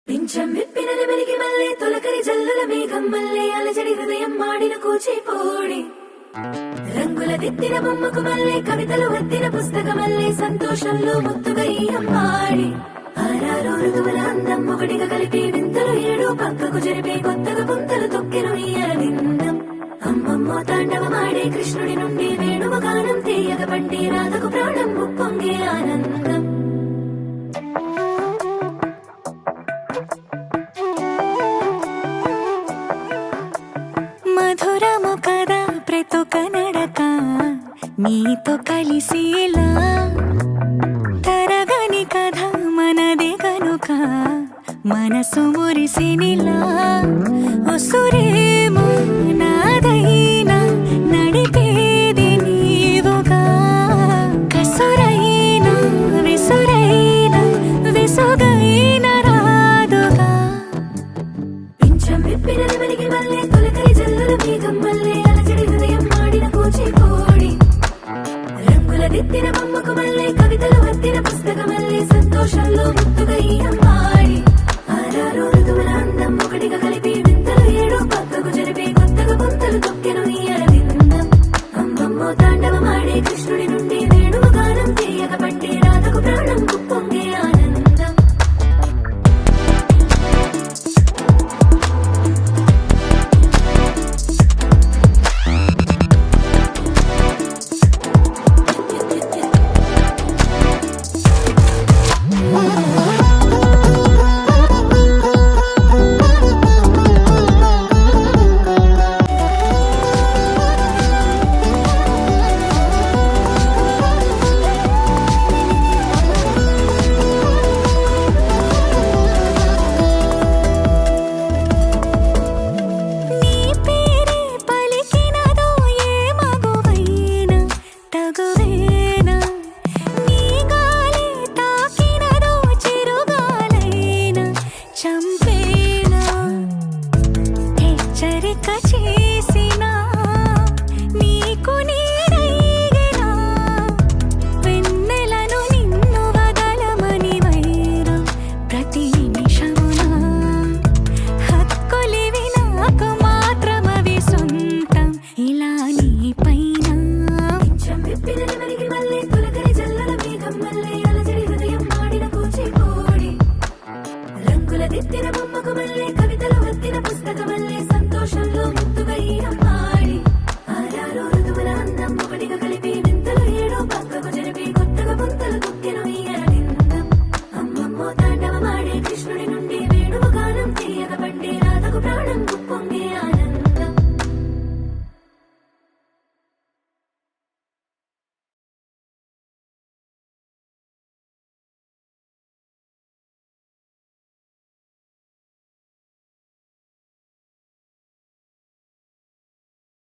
పింఛం విప్పిన నెమలికి మల్లె తొలకరి జల్లుల మేఘం మల్లె అలజడి హృదయం మాడిన కూచిపోడి రంగుల దిద్దిన బొమ్మకు మల్లె కవితలు వద్దిన పుస్తక మల్లె సంతోషంలో ముత్తుగా ఈ అమ్మాడి ఆరారు ఋతువుల అందం ఒకటిగా కలిపి వింతలు ఏడు పక్కకు జరిపే కొత్తగా పుంతలు తొక్కెను ఈ అరవిందం అమ్మమ్మో తాండవమాడే కృష్ణుడి నుండి వేణువ గానం తీయగ పండి రాధకు ప్రాణం ఉప్పొంగే ఆనందం మధురము కదా ప్రతొక నడక నీతో కలిసేలా తరగని కథ మనదే కనుక మనసు మురిసినిలా ఉసురేమో నాదైనా నడిపేది నీవుగా కసురైనా విసురైనా విసుగైన రాదుగా పింఛం విప్పిన నెమలికి మల్లె తొలకరి జల్లుల మేఘం మల్లె అలజడి హృదయం మాడిన కూచిపోడి రంగుల దిద్దిన బొమ్మకు మల్లె కవితలు వద్దిన పుస్తక మల్లె సంతోషంలో ముత్తుగా ఈ అమ్మాడి ఆరారు ఋతువుల అందం ఒకటిగా కలిపి వింతలు ఏడు పక్కకు జరిపే కొత్తగా పుంతలు తొక్కెను ఈ అరవిందం అమ్మమ్మో తాండవమాడే కృష్ణుడి నుండి వేణువ గానం తీయగ పండి రాధకు ప్రాణం ఉప్పొంగే ఆనందం నీ పేరే పలికినదో ఏ మగువైనా తగువేనా నీ గాలి తాకినదో చిరుగాలైనా చంపేనా హెచ్చరిక చేసినా నీకు నీడైనా వెన్నెలను నిన్ను వదలమని వైరా ప్రతి నిమిషమునా హక్కులివి నాకు మాత్రమవి సొంతం ఇలా నీ పైన పింఛం విప్పిన నెమలికి మల్లె తొలకరి జల్లుల మేఘం మల్లె అలజడి హృదయం మాడిన కూచిపోడి రంగుల దిద్దిన బొమ్మకు మల్లె కవితలు వద్దిన పుస్తక మల్లె సంతోషంలో ముత్తుగా ఈ అమ్మాడి ఆరారు ఋతువుల అందం ఒకటిగా కలిపి వింతలు ఏడు పక్కకు జరిపి కొత్తగా పుంతలు తొక్కెను ఈ అరవిందం అమ్మమ్మో తాండవమాడే కృష్ణుడి నుండి వేణువ గానం తీయగ పండి రాధకు ప్రాణం ఉప్పొంగే